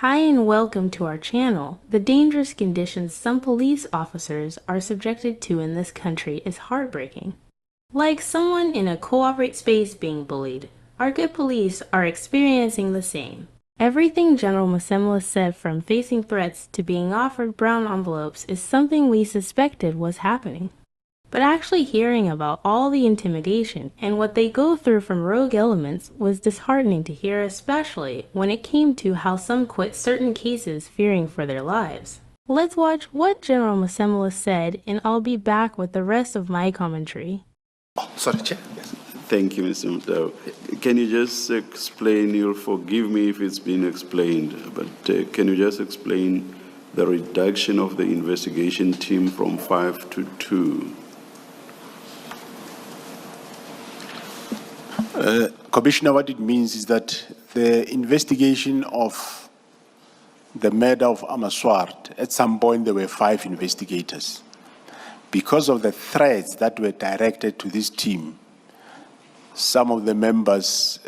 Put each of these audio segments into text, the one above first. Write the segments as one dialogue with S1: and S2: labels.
S1: Hi and welcome to our channel. The dangerous conditions some police officers are subjected to in this country is heartbreaking. Like someone in a cooperate space being bullied, our good police are experiencing the same. Everything General Masemola said, from facing threats to being offered brown envelopes, is something we suspected was happening. But actually hearing about all the intimidation and what they go through from rogue elements was disheartening to hear, especially when it came to how some quit certain cases fearing for their lives. Let's watch what General Masemola said, and I'll be back with the rest of my commentary.
S2: Sorry, Chair. Yes.
S3: Thank you, Mr. Mutau. Can you just explain, you'll forgive me if it's been explained, but can you just explain the reduction of the investigation team from 5 to 2?
S2: Commissioner, what it means is that the investigation of the murder of Amaswart, at some point there were 5 investigators. Because of the threats that were directed to this team, some of the members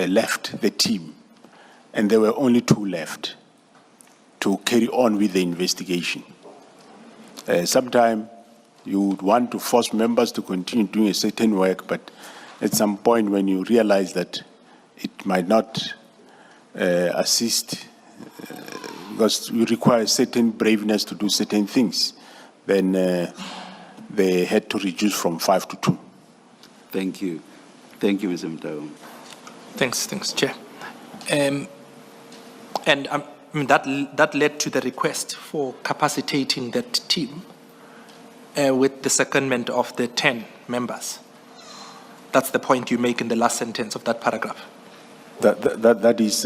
S2: left the team, and there were only 2 left to carry on with the investigation. Sometimes you would want to force members to continue doing a certain work, but at some point when you realize that it might not assist, because you require a certain braveness to do certain things, then they had to reduce from 5 to 2.
S3: Thank you. Thank you, Mr. Mutau.
S4: Thanks, Chair. And that led to the request for capacitating that team with the secondment of the 10 members. That's the point you make in the last sentence of that paragraph.
S2: That is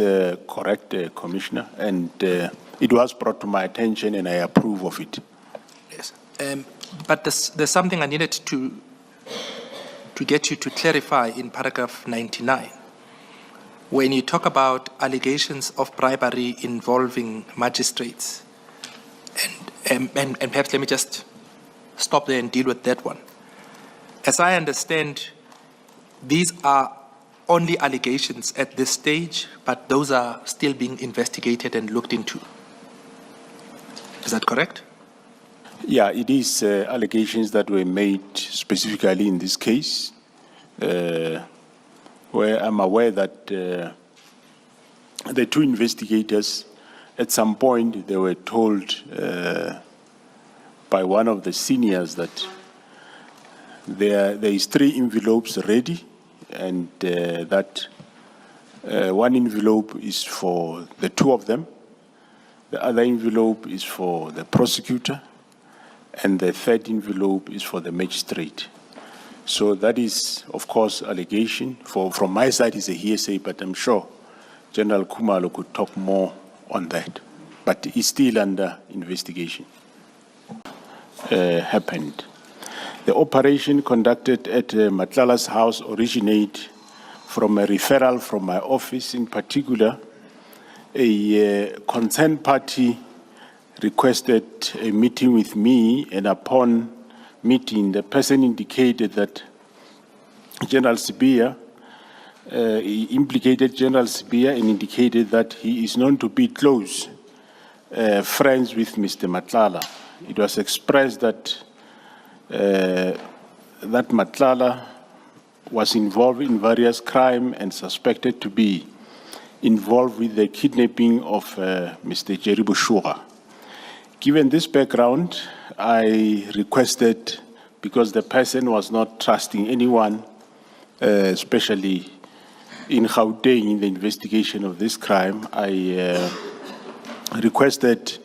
S2: correct, Commissioner, and it was brought to my attention and I approve of it.
S4: Yes, but there's something I needed to get you to clarify in paragraph 99. When you talk about allegations of bribery involving magistrates, and perhaps let me just stop there and deal with that one. As I understand, these are only allegations at this stage, but those are still being investigated and looked into. Is that correct?
S2: Yeah, it is allegations that were made specifically in this case, where I'm aware that the 2 investigators, at some point, they were told by one of the seniors that there is 3 envelopes ready, and that one envelope is for the 2 of them, the other envelope is for the prosecutor, and the 3rd envelope is for the magistrate. So that is, of course, allegation. From my side, it's a hearsay, but I'm sure General Khumalo could talk more on that. But it's still under investigation. Happened. The operation conducted at Matlala's house originated from a referral from my office. In particular, a concerned party requested a meeting with me, and upon meeting, the person indicated that General Sibia, he implicated General Sibia and indicated that he is known to be close friends with Mr. Matlala. It was expressed that that Matlala was involved in various crimes and suspected to be involved with the kidnapping of Mr. Jerry Bushura. Given this background, I requested, because the person was not trusting anyone, especially in Gauteng in the investigation of this crime, I requested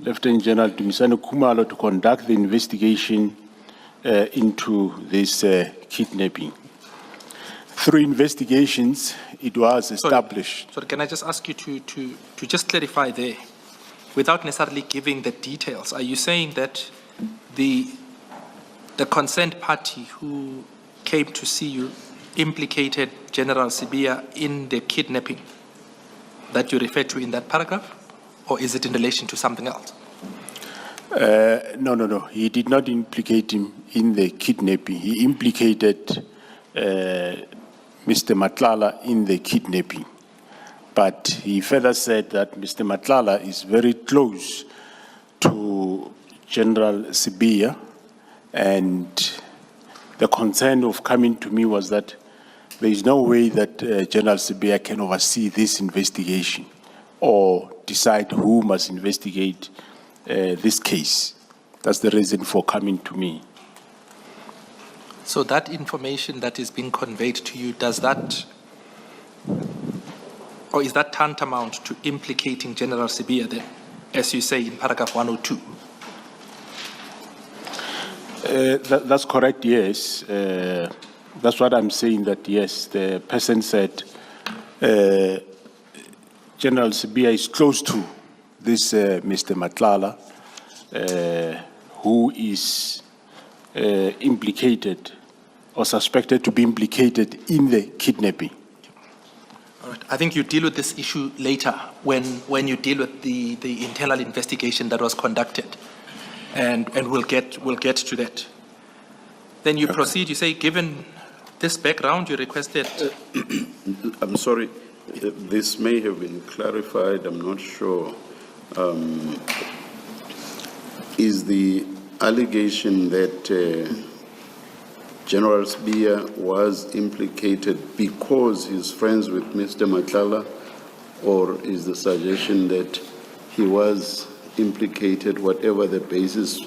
S2: Lieutenant General Dumisani Khumalo to conduct the investigation into this kidnapping. Through investigations, it was established.
S4: Sorry, can I just ask you to just clarify there, without necessarily giving the details? Are you saying that the concerned party who came to see you implicated General Sibia in the kidnapping that you referred to in that paragraph? Or is it in relation to something else?
S2: No. He did not implicate him in the kidnapping. He implicated Mr. Matlala in the kidnapping. But he further said that Mr. Matlala is very close to General Sibia, and the concern of coming to me was that there is no way that General Sibia can oversee this investigation or decide who must investigate this case. That's the reason for coming to me.
S4: So that information that is being conveyed to you, does that, or is that tantamount to implicating General Sibia then, as you say in paragraph 102?
S2: That's correct, yes. That's what I'm saying, that yes, the person said General Sibia is close to this Mr. Matlala, who is implicated or suspected to be implicated in the kidnapping.
S4: All right. I think you deal with this issue later when you deal with the internal investigation that was conducted, and we'll get to that. Then you proceed. You say, given this background, you requested.
S3: I'm sorry, this may have been clarified. I'm not sure. Is the allegation that General Sibia was implicated because he's friends with Mr. Matlala, or is the suggestion that he was implicated, whatever the basis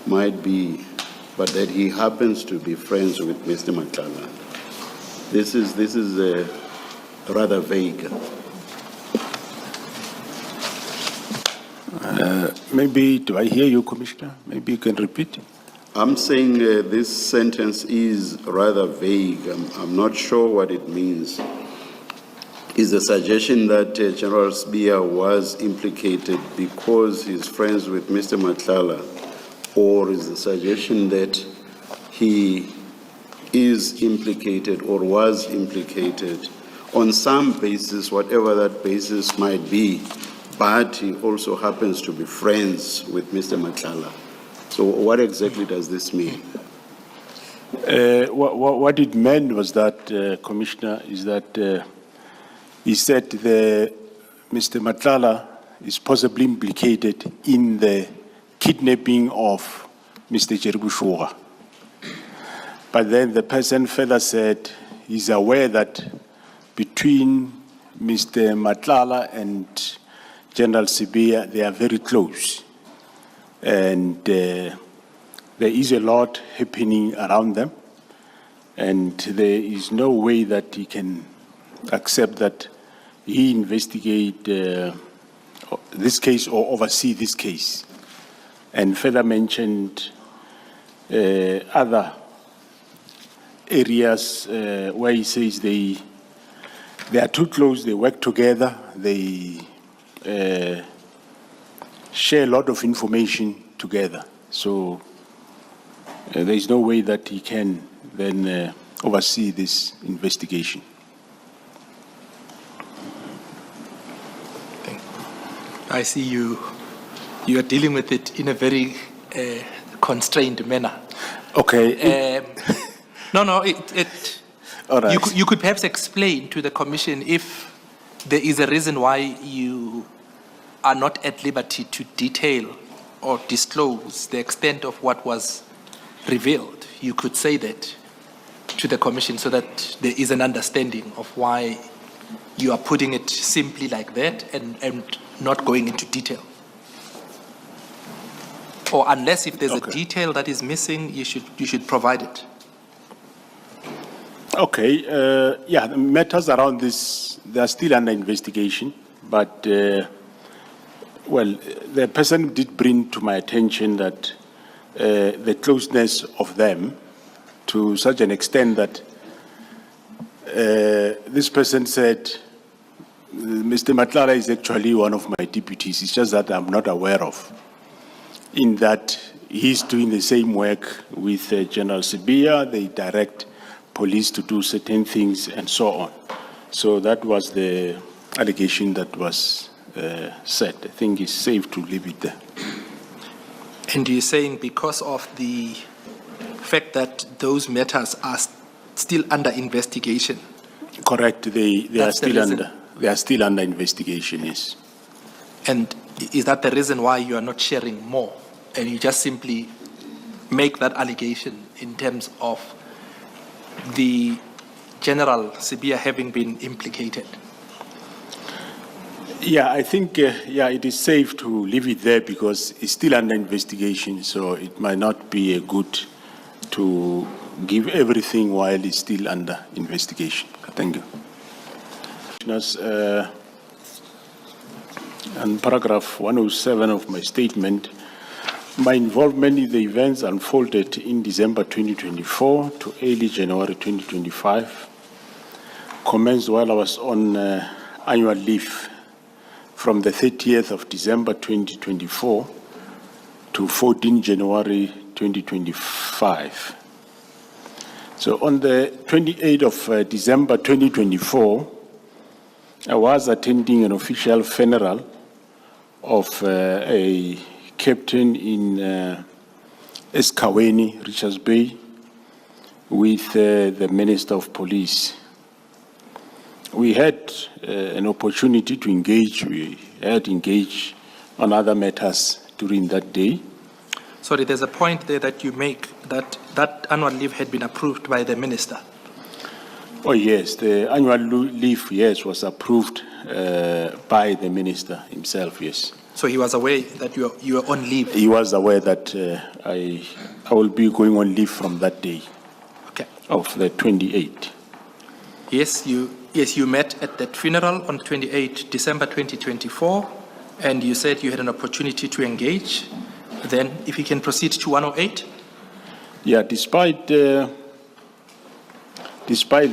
S3: might be, but that he happens to be friends with Mr. Matlala? This is rather vague.
S2: Maybe, do I hear you, Commissioner? Maybe you can repeat.
S3: I'm saying this sentence is rather vague. I'm not sure what it means. Is the suggestion that General Sibia was implicated because he's friends with Mr. Matlala, or is the suggestion that he is implicated or was implicated on some basis, whatever that basis might be, but he also happens to be friends with Mr. Matlala? So what exactly does this mean?
S2: What it meant was that, Commissioner, is that he said Mr. Matlala is possibly implicated in the kidnapping of Mr. Jerubushuga. But then the person further said he's aware that between Mr. Matlala and General Sibia, they are very close. And there is a lot happening around them. And there is no way that he can accept that he investigate this case or oversee this case. And further mentioned other areas where he says they are too close, they work together, they share a lot of information together. So there is no way that he can then oversee this investigation.
S4: I see you are dealing with it in a very constrained manner.
S2: Okay.
S4: No,
S2: All right.
S4: you could perhaps explain to the Commission if there is a reason why you are not at liberty to detail or disclose the extent of what was revealed. You could say that to the Commission so that there is an understanding of why you are putting it simply like that and not going into detail. Or unless if there's a detail that is missing, you should provide it.
S2: Okay. Yeah, the matters around this, they are still under investigation, but well, the person did bring to my attention that the closeness of them to such an extent that this person said, Mr. Matlala is actually one of my deputies. It's just that I'm not aware of. In that he's doing the same work with General Sibia. They direct police to do certain things and so on. So that was the allegation that was said. I think it's safe to leave it there.
S4: And you're saying because of the fact that those matters are still under investigation?
S2: Correct. They are still They are still under investigation, yes.
S4: And is that the reason why you are not sharing more? And you just simply make that allegation in terms of the General Sibia having been implicated?
S2: Yeah, I think, it is safe to leave it there because it's still under investigation, so it might not be good to give everything while it's still under investigation. Thank you. And paragraph 107 of my statement, my involvement in the events unfolded in December 2024 to early January 2025, commenced while I was on annual leave from the 30th of December 2024 to 14 January 2025. So on the 28th of December 2024, I was attending an official funeral of a captain in Eskaweni, Richards Bay, with the Minister of Police. We had an opportunity to engage. We had engaged on other matters during that day.
S4: Sorry, there's a point there that you make that annual leave had been approved by the minister.
S2: Oh yes, the annual leave, yes, was approved by the minister himself, yes.
S4: So he was aware that you were on leave?
S2: He was aware that I will be going on leave from that day.
S4: Okay.
S2: Of the 28th.
S4: Yes, you met at that funeral on 28 December 2024, and you said you had an opportunity to engage. Then, if you can proceed to 108.
S2: Yeah, despite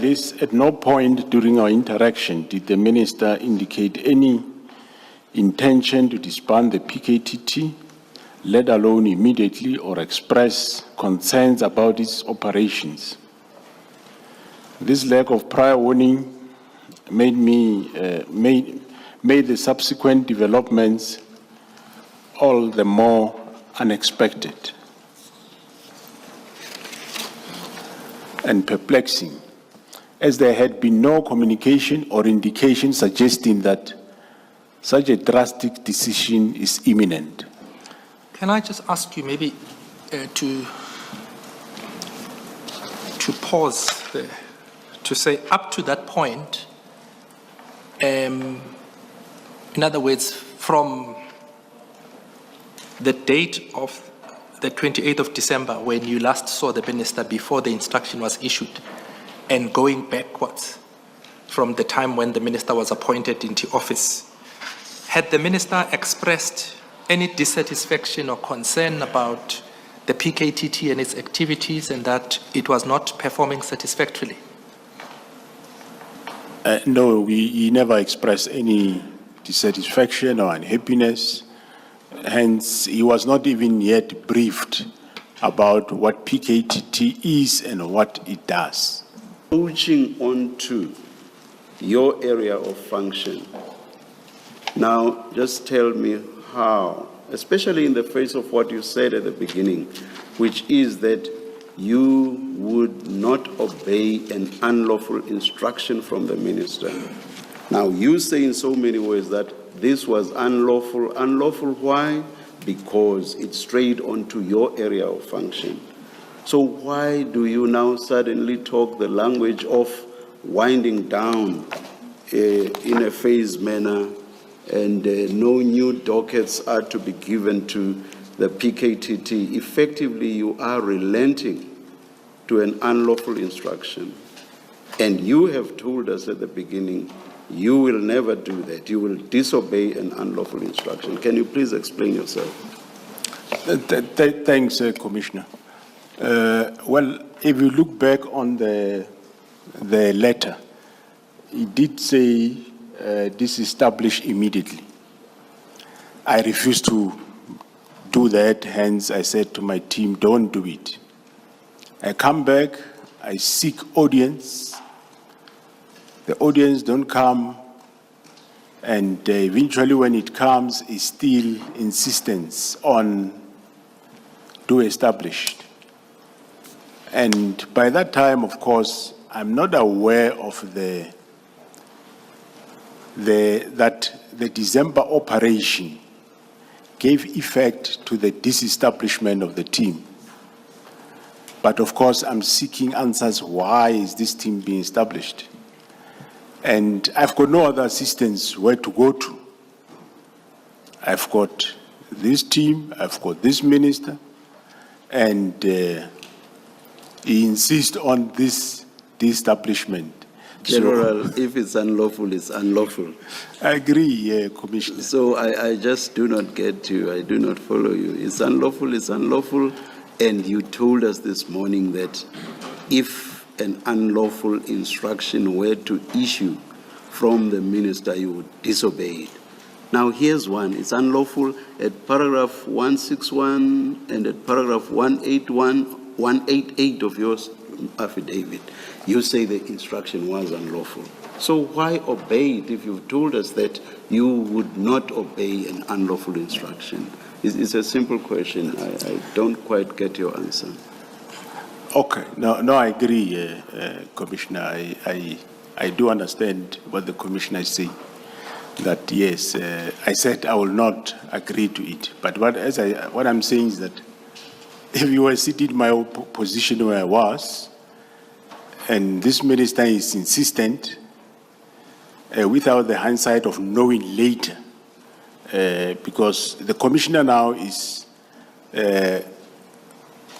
S2: this, at no point during our interaction did the minister indicate any intention to disband the PKTT, let alone immediately or express concerns about its operations. This lack of prior warning made the subsequent developments all the more unexpected and perplexing, as there had been no communication or indication suggesting that such a drastic decision is imminent.
S4: Can I just ask you maybe to pause there, to say up to that point, in other words, from the date of the 28th of December when you last saw the minister before the instruction was issued, and going backwards from the time when the minister was appointed into office, had the minister expressed any dissatisfaction or concern about the PKTT and its activities and that it was not performing satisfactorily?
S2: No, he never expressed any dissatisfaction or unhappiness. Hence, he was not even yet briefed about what PKTT is and what it does.
S3: Pushing on to your area of function. Now, just tell me how, especially in the face of what you said at the beginning, which is that you would not obey an unlawful instruction from the minister. Now, you say in so many ways that this was unlawful. Unlawful, why? Because it strayed onto your area of function. So why do you now suddenly talk the language of winding down in a phased manner, and no new dockets are to be given to the PKTT? Effectively, you are relenting to an unlawful instruction. And you have told us at the beginning, you will never do that. You will disobey an unlawful instruction. Can you please explain yourself?
S2: Thanks, Commissioner. Well, if you look back on the letter, it did say disestablish immediately. I refused to do that, hence I said to my team, don't do it. I come back, I seek audience. The audience don't come, and eventually when it comes, it's still insistence on do established. And by that time, of course, I'm not aware of the that the December operation gave effect to the disestablishment of the team. But of course, I'm seeking answers. Why is this team being established? And I've got no other assistance where to go to. I've got this team, I've got this minister, and he insists on this establishment.
S3: General, if it's unlawful, it's unlawful.
S2: I agree, Commissioner.
S3: So I just do not get you. I do not follow you. It's unlawful, and you told us this morning that if an unlawful instruction were to issue from the minister, you would disobey it. Now here's one. It's unlawful at paragraph 161 and at paragraph 188 of your affidavit. You say the instruction was unlawful. So why obey it if you've told us that you would not obey an unlawful instruction? It's a simple question. I don't quite get your answer.
S2: Okay. No, I agree, Commissioner. I do understand what the Commissioner is saying. That yes, I said I will not agree to it. But what I'm saying is that if you were sitting in my position where I was, and this minister is insistent, without the hindsight of knowing later, because the commissioner now is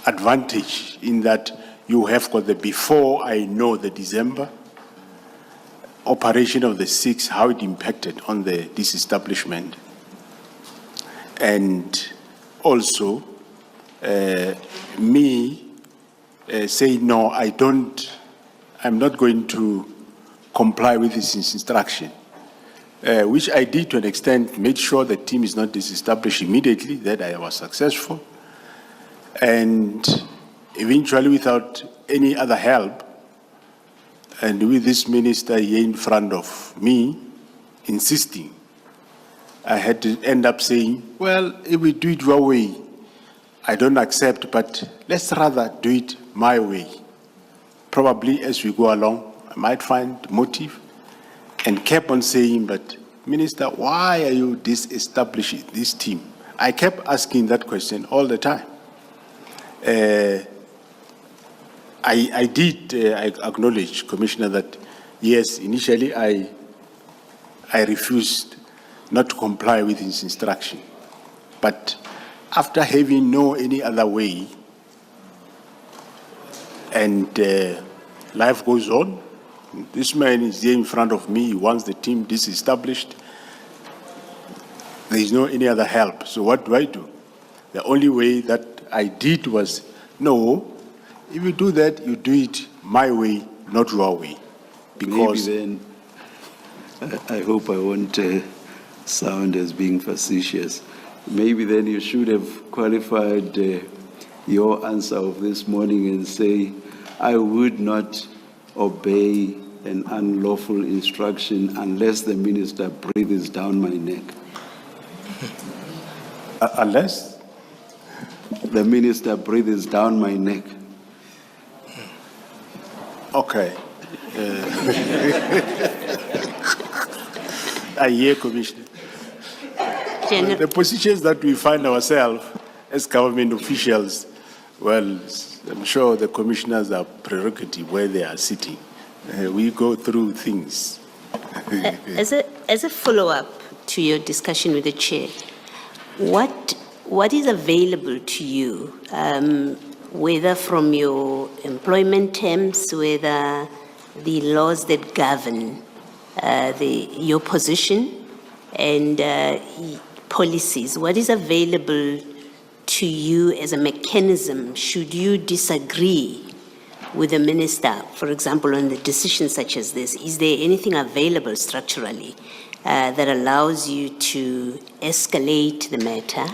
S2: advantage in that you have got the before I know the December operation of the 6, how it impacted on the disestablishment. And also, say, no, I'm not going to comply with this instruction, which I did to an extent, made sure the team is not disestablished immediately, that I was successful. And eventually, without any other help, and with this minister here in front of me, insisting, I had to end up saying, well, if we do it your way, I don't accept, but let's rather do it my way. Probably as we go along, I might find motive, and kept on saying, but Minister, why are you disestablishing this team? I kept asking that question all the time. I did acknowledge, Commissioner, that yes, initially I refused not to comply with his instruction. But after having no any other way, and life goes on, this man is here in front of me, he wants the team disestablished. There is no any other help. So what do? The only way that I did was, no, if you do that, you do it my way, not your way. Because
S3: maybe then, I hope I won't sound as being facetious. Maybe then you should have qualified your answer of this morning and say, I would not obey an unlawful instruction unless the minister breathes down my neck.
S2: Unless?
S3: The minister breathes down my neck.
S2: Okay. I hear, Commissioner. The positions that we find ourselves as government officials, well, I'm sure the commissioners are prerogative where they are sitting. We go through things.
S5: As a follow-up to your discussion with the chair, what is available to you, whether from your employment terms, whether the laws that govern your position and policies, what is available to you as a mechanism should you disagree with the minister, for example, on the decision such as this? Is there anything available structurally that allows you to escalate the matter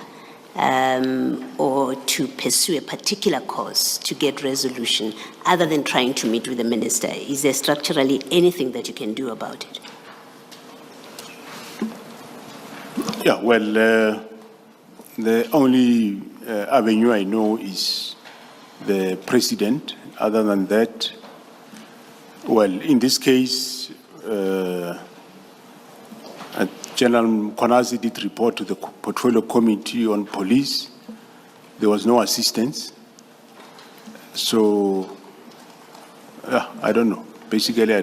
S5: or to pursue a particular cause to get resolution other than trying to meet with the minister? Is there structurally anything that you can do about it?
S2: Yeah, well, the only avenue I know is the president. Other than that, well, in this case, General Konasi did report to the Portfolio Committee on Police. There was no assistance. So, I don't know. Basically,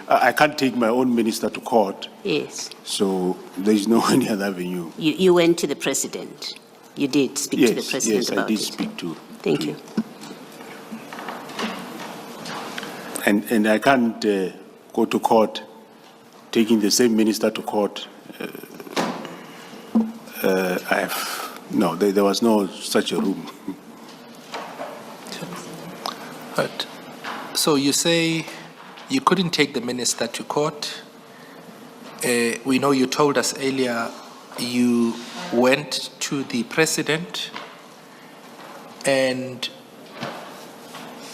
S2: I can't take my own minister to court.
S5: Yes.
S2: So there is no any other avenue.
S5: You went to the president. You did speak to the president about it.
S2: Yes, I did speak to.
S5: Thank you.
S2: And I can't go to court, taking the same minister to court. There was no such a room.
S4: Right. So you say you couldn't take the minister to court. We know you told us earlier you went to the president, and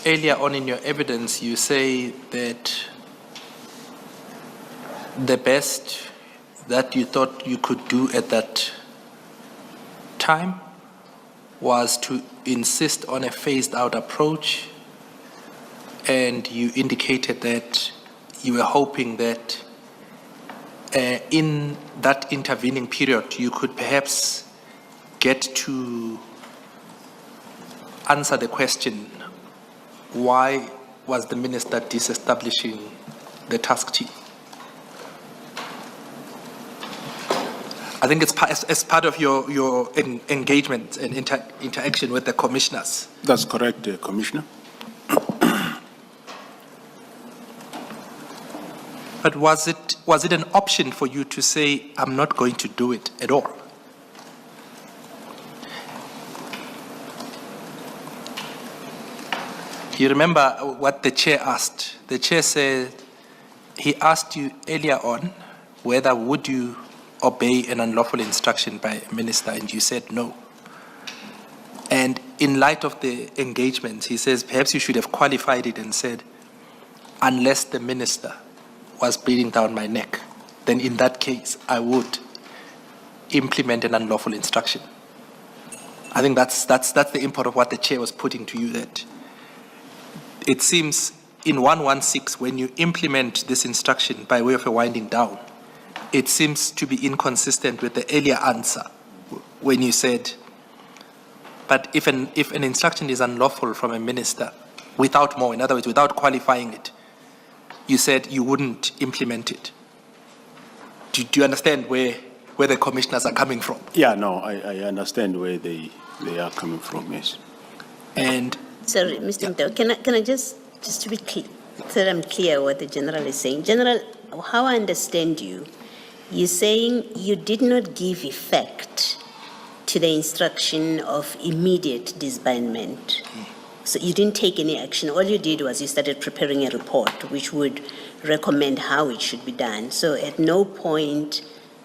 S4: earlier on in your evidence you say that the best that you thought you could do at that time was to insist on a phased out approach, and you indicated that you were hoping that in that intervening period you could perhaps get to answer the question, why was the minister disestablishing the task team? I think it's as part of your engagement and interaction with the commissioners.
S2: That's correct, Commissioner.
S4: But was it an option for you to say, I'm not going to do it at all? You remember what the chair asked? The chair said, he asked you earlier on whether would you obey an unlawful instruction by a minister, and you said no. And in light of the engagement, he says perhaps you should have qualified it and said, unless the minister was breathing down my neck, then in that case I would implement an unlawful instruction. I think that's the import of what the chair was putting to you, that it seems in 116, when you implement this instruction by way of a winding down, it seems to be inconsistent with the earlier answer when you said, but if an instruction is unlawful from a minister without more, in other words, without qualifying it, you said you wouldn't implement it. Do you understand where the commissioners are coming from?
S2: Yeah, no, I understand where they are coming from, yes.
S5: And sorry, Mr. Mtao, can I just to be clear, so that I'm clear what the general is saying. General, how I understand you, you're saying you did not give effect to the instruction of immediate disbandment. So you didn't take any action. All you did was you started preparing a report which would recommend how it should be done. So at no point,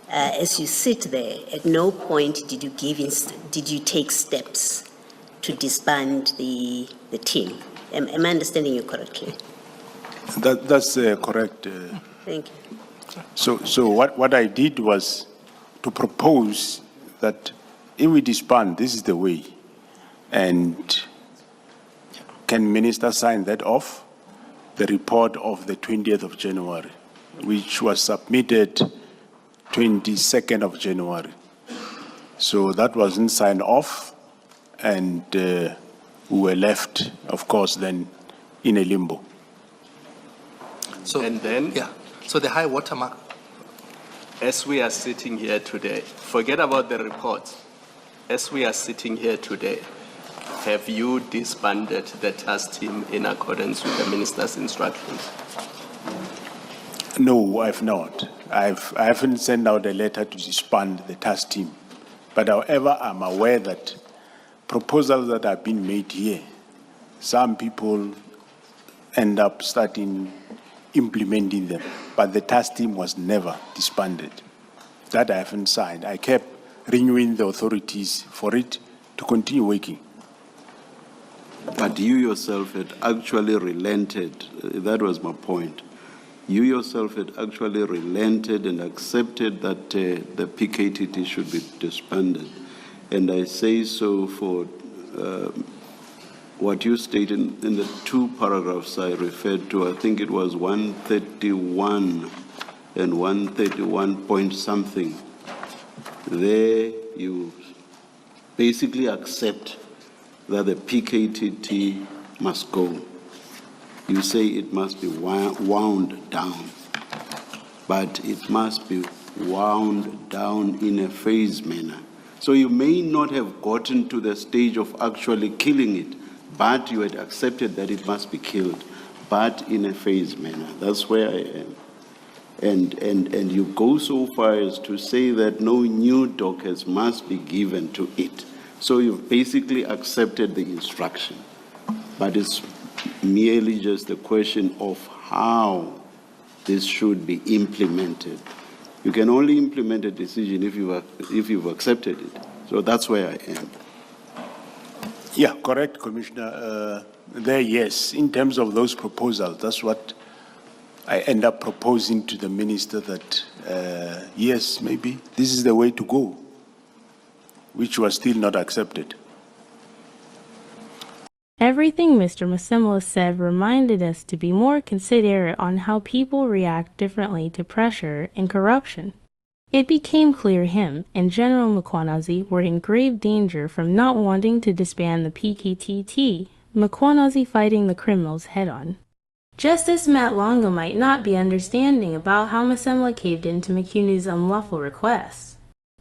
S5: as you sit there, at no point did you take steps to disband the team. Am I understanding you correctly?
S2: That's correct.
S5: Thank you.
S2: So what I did was to propose that if we disband, this is the way, and can minister sign that off? The report of the 20th of January, which was submitted 22nd of January. So that wasn't signed off, and we were left, of course, then in a limbo.
S4: So,
S6: and then,
S4: yeah. So the high watermark.
S6: As we are sitting here today, forget about the report. As we are sitting here today, have you disbanded the task team in accordance with the minister's instructions?
S2: No, I've not. I haven't sent out a letter to disband the task team. But however, I'm aware that proposals that have been made here, some people end up starting implementing them. But the task team was never disbanded. That I haven't signed. I kept renewing the authorities for it to continue working.
S3: But you yourself had actually relented. That was my point. You yourself had actually relented and accepted that the PKTT should be disbanded. And I say so for what you stated in the two paragraphs I referred to. I think it was 131 and 131 point something, there you basically accept that the PKTT must go. You say it must be wound down, but it must be wound down in a phased manner. So you may not have gotten to the stage of actually killing it, but you had accepted that it must be killed, but in a phased manner. That's where I am. And you go so far as to say that no new documents must be given to it. So you've basically accepted the instruction, but it's merely just a question of how this should be implemented. You can only implement a decision if you've accepted it. So that's where I am.
S2: Yeah, correct, Commissioner. There, yes, in terms of those proposals, that's what I end up proposing to the minister that, yes, maybe this is the way to go, which was still not accepted.
S1: Everything Mr. Masemola said reminded us to be more considerate on how people react differently to pressure and corruption. It became clear him and General Mkhwanazi were in grave danger from not wanting to disband the PKTT, Mkhwanazi fighting the criminals head-on. Justice Matlanga might not be understanding about how Masemola caved into Mkhwanazi's unlawful requests.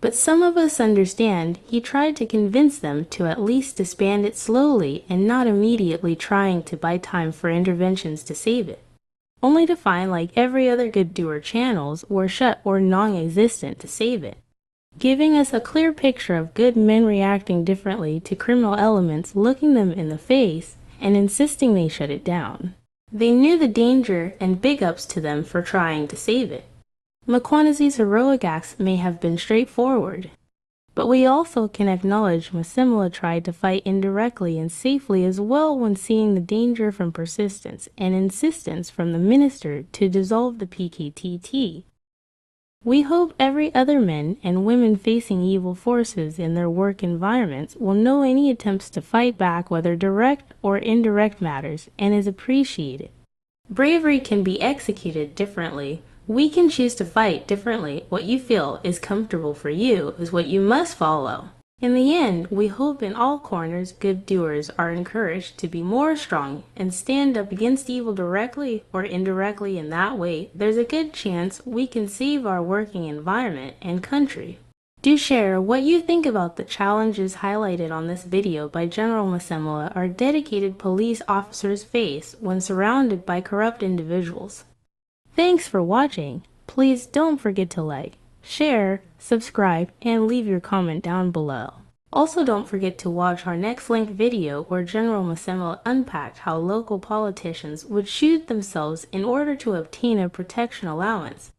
S1: But some of us understand he tried to convince them to at least disband it slowly and not immediately trying to buy time for interventions to save it, only to find, like every other good doer, channels were shut or non-existent to save it, giving us a clear picture of good men reacting differently to criminal elements, looking them in the face and insisting they shut it down. They knew the danger, and big ups to them for trying to save it. Mkhwanazi's heroic acts may have been straightforward, but we also can acknowledge Masemola tried to fight indirectly and safely as well when seeing the danger from persistence and insistence from the minister to dissolve the PKTT. We hope every other men and women facing evil forces in their work environments will know any attempts to fight back, whether direct or indirect matters, and is appreciated. Bravery can be executed differently. We can choose to fight differently. What you feel is comfortable for you is what you must follow. In the end, we hope in all corners good doers are encouraged to be more strong and stand up against evil directly or indirectly. In that way, there's a good chance we can save our working environment and country. Do share what you think about the challenges highlighted on this video by General Masemola our dedicated police officers face when surrounded by corrupt individuals. Thanks for watching. Please don't forget to like, share, subscribe, and leave your comment down below. Also, don't forget to watch our next linked video where General Masemola unpacked how local politicians would shoot themselves in order to obtain a protection allowance.